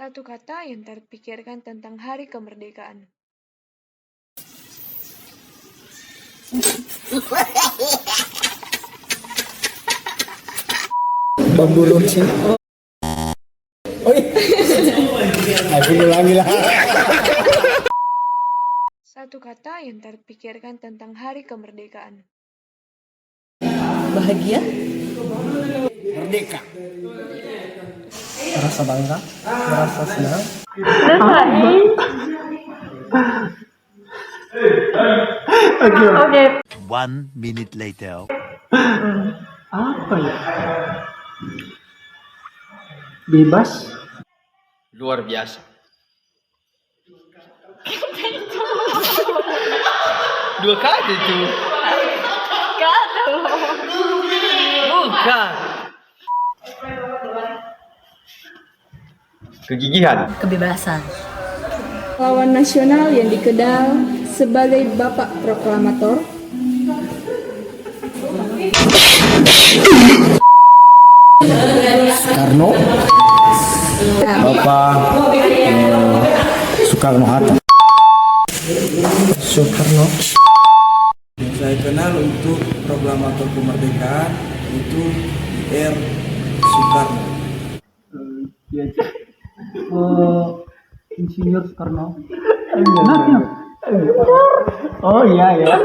Satu kata yang terpikirkan tentang hari kemerdekaan. Bambu runcing. Oh iya. Aku ulangi lah. Satu kata yang terpikirkan tentang hari kemerdekaan. Bahagia, Merdeka. Rasa bangga, merasa senang. Oke. 1 minute later. Apa ya? Bebas. Luar biasa. Dua kali itu. Bukan. Kegigihan. Kebebasan. Pahlawan nasional yang dikenal sebagai Bapak Proklamator. Soekarno. Bapak Soekarno-Hatta. Soekarno. Saya kenal untuk proklamator kemerdekaan itu R. Soekarno. Insinyur Soekarno. Oh iya ya.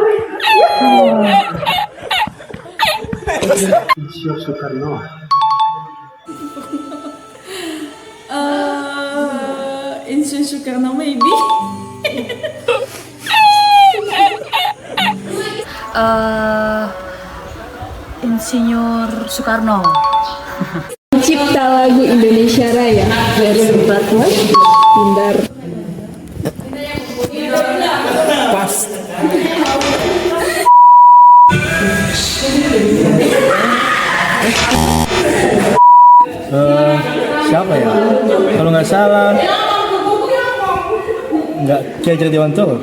Insinyur Soekarno. Insinyur Soekarno maybe. Insinyur Soekarno. Cipta lagu Indonesia Raya dari Pindar. Pas. Siapa ya? Kalau nggak salah, nggak Ki Dewanto.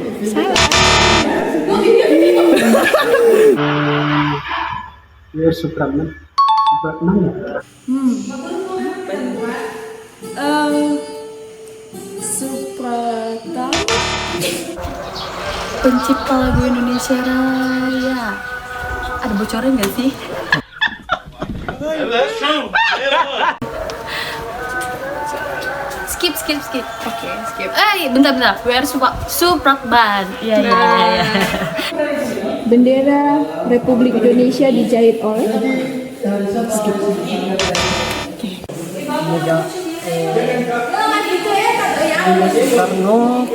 Ya Soekarno. Supratama. Pencipta lagu Indonesia Raya. Ada bocoran nggak sih? Skip. Oke, skip. Bentar. Where Supratman. Iya. Bendera Republik Indonesia dijahit oleh Soekarno,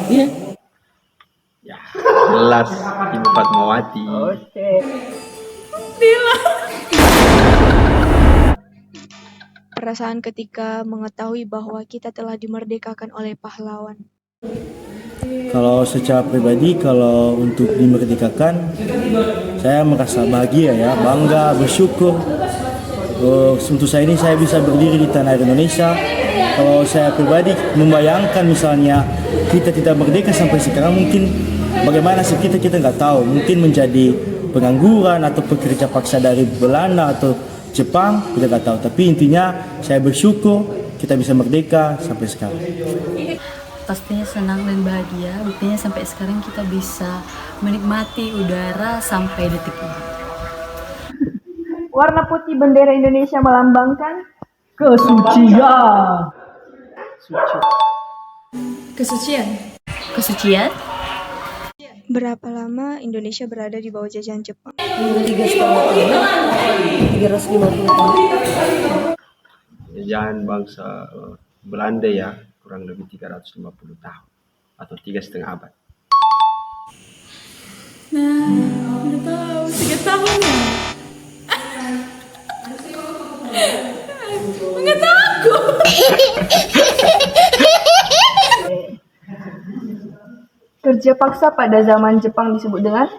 Ya, jelas Ibu Fatmawati. Perasaan ketika mengetahui bahwa kita telah dimerdekakan oleh pahlawan. Kalau secara pribadi, kalau untuk dimerdekakan, saya merasa bahagia ya, bangga, bersyukur. Untuk saya ini saya bisa berdiri di tanah air Indonesia. Kalau saya pribadi membayangkan misalnya kita tidak merdeka sampai sekarang, mungkin bagaimana sih kita nggak tahu. Mungkin menjadi pengangguran atau pekerja paksa dari Belanda atau Jepang, kita nggak tahu. Tapi intinya saya bersyukur kita bisa merdeka sampai sekarang. Pastinya senang dan bahagia. Buktinya sampai sekarang kita bisa menikmati udara sampai detik ini. warna putih bendera Indonesia melambangkan Kesucian. Kesucian. Berapa lama Indonesia berada di bawah jajahan Jepang? 3,5 tahun. 350 tahun. Jajahan bangsa Belanda ya, kurang lebih 350 tahun atau 3,5 abad. udah tahu 3 tahun ya. Nggak tahu. Kerja paksa pada zaman Jepang disebut dengan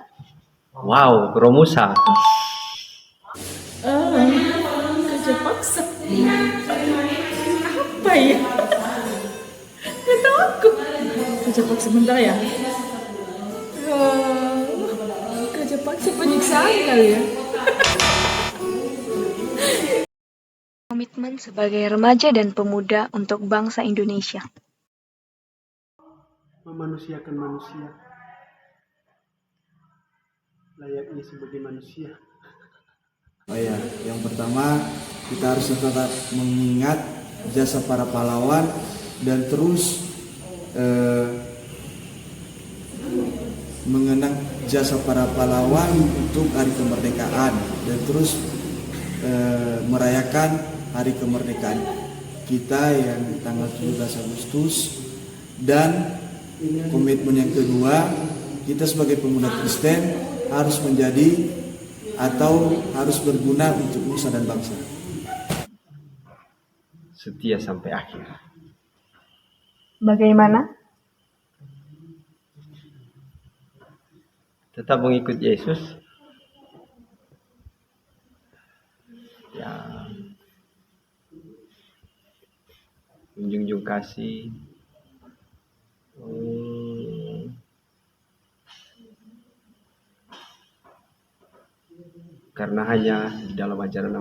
Wow, Romusa. kerja paksa. Apa ya? Nggak tahu aku. Kerja paksa sebentar ya. Kerja paksa penyiksaan kali ya. Komitmen pengalaman sebagai remaja dan pemuda untuk bangsa Indonesia. Memanusiakan manusia layaknya sebagai manusia. Oh ya, yang pertama kita harus tetap mengingat jasa para pahlawan dan terus mengenang jasa para pahlawan untuk hari kemerdekaan dan terus merayakan hari kemerdekaan kita yang tanggal 17 Agustus. Dan komitmen yang kedua, kita sebagai pemuda Kristen harus menjadi atau harus berguna untuk nusa dan bangsa. Setia sampai akhir. Bagaimana? Tetap mengikut Yesus. Ya, menjunjung kasih. Karena hanya di dalam ajaran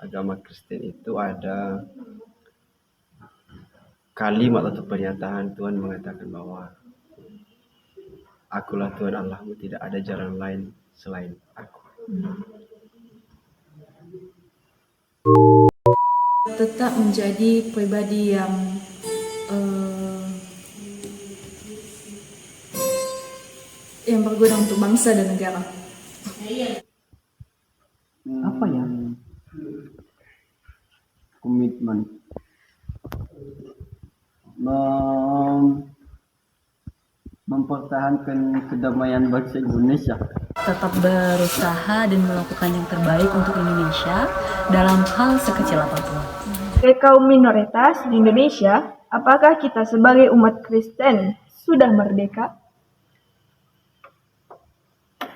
agama Kristen itu ada kalimat atau pernyataan Tuhan mengatakan bahwa Akulah Tuhan Allahmu, tidak ada jalan lain selain Aku. Tetap menjadi pribadi yang berguna untuk bangsa dan negara. Apa ya? Komitmen mempertahankan kedamaian bangsa Indonesia. Tetap berusaha dan melakukan yang terbaik untuk Indonesia dalam hal sekecil apapun. Sebagai kaum minoritas di Indonesia, apakah kita sebagai umat Kristen sudah merdeka?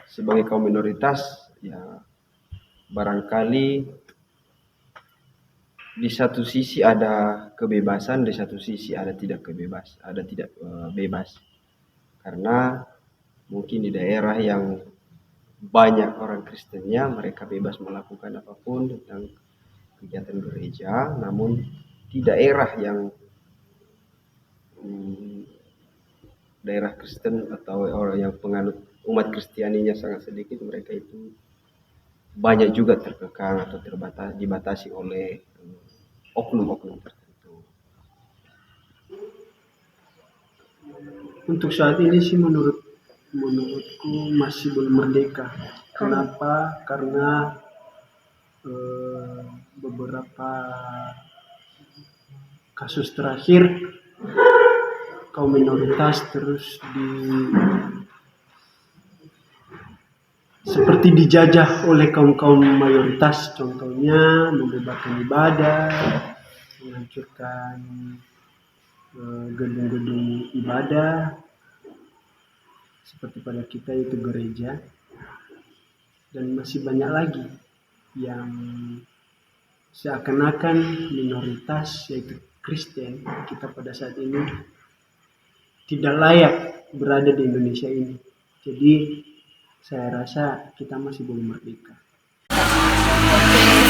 Sebagai kaum minoritas, ya barangkali di satu sisi ada kebebasan, di satu sisi ada tidak bebas. Karena mungkin di daerah yang banyak orang Kristennya, mereka bebas melakukan apapun tentang kegiatan gereja. Namun di daerah yang daerah Kristen atau orang yang penganut umat Kristianinya sangat sedikit, mereka itu banyak juga terkekang atau dibatasi oleh oknum-oknum tertentu. Untuk saat ini sih menurutku masih belum merdeka. Kenapa? Karena beberapa kasus terakhir kaum minoritas terus seperti dijajah oleh kaum mayoritas. Contohnya membebaskan ibadah, menghancurkan gedung-gedung ibadah seperti pada kita itu gereja, dan masih banyak lagi yang seakan-akan minoritas yaitu Kristen kita pada saat ini tidak layak berada di Indonesia ini. Jadi saya rasa kita masih belum merdeka.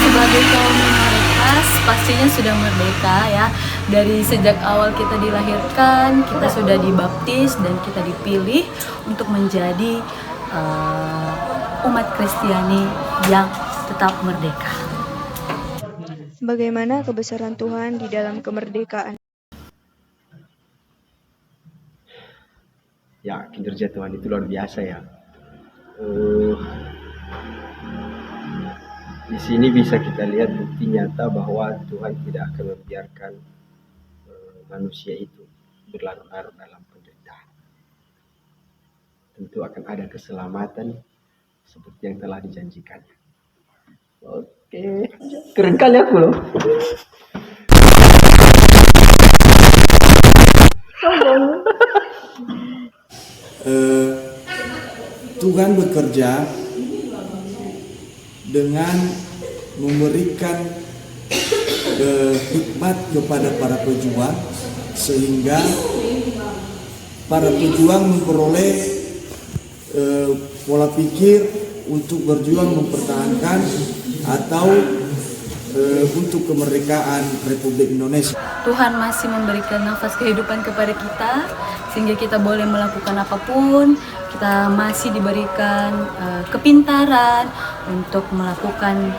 Sebagai kaum minoritas pastinya sudah merdeka ya. Dari sejak awal kita dilahirkan, kita sudah dibaptis dan kita dipilih untuk menjadi umat Kristiani yang tetap merdeka. Bagaimana kebesaran Tuhan di dalam kemerdekaan? Ya, kinerja Tuhan itu luar biasa ya. Di sini bisa kita lihat bukti nyata bahwa Tuhan tidak akan membiarkan manusia itu berlarut-larut dalam penderitaan. Tentu akan ada keselamatan seperti yang telah dijanjikan. Oke, keren kali aku loh. Tuhan bekerja dengan memberikan hikmat kepada para pejuang sehingga para pejuang memperoleh pola pikir untuk berjuang mempertahankan atau untuk kemerdekaan Republik Indonesia. Tuhan masih memberikan nafas kehidupan kepada kita sehingga kita boleh melakukan apapun. Kita masih diberikan kepintaran untuk melakukan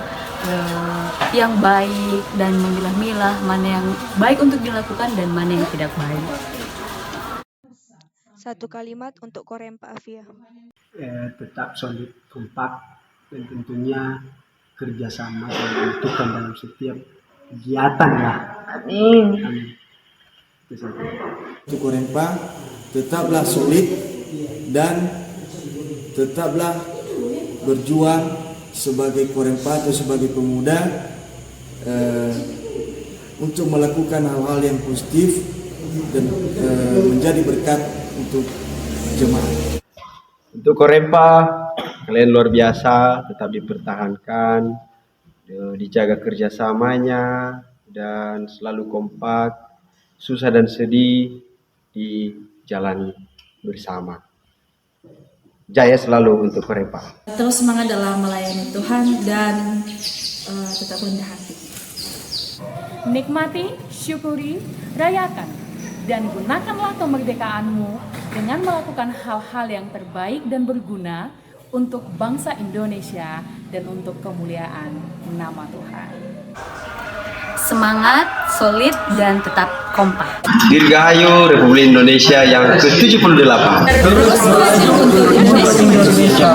yang baik dan memilah-milah mana yang baik untuk dilakukan dan mana yang tidak baik. Satu kalimat untuk Korempa Avia. Tetap solid, kompak, dan tentunya kerjasama yang dibutuhkan dalam setiap kegiatan lah. Amin. Amin. Itu saja. Untuk Korempa, tetaplah solid dan tetaplah berjuang sebagai Korempa atau sebagai pemuda untuk melakukan hal-hal yang positif dan menjadi berkat untuk jemaat. Untuk Korempa, kalian luar biasa, tetap dipertahankan, dijaga kerjasamanya, dan selalu kompak, susah dan sedih dijalani bersama. Jaya selalu untuk Korempa. Terus semangat dalam melayani Tuhan dan tetap rendah hati. Nikmati, syukuri, rayakan, dan gunakanlah kemerdekaanmu dengan melakukan hal-hal yang terbaik dan berguna untuk bangsa Indonesia dan untuk kemuliaan nama Tuhan. Semangat, solid, dan tetap kompak. Dirgahayu Republik Indonesia yang ke-78. Terus untuk Indonesia.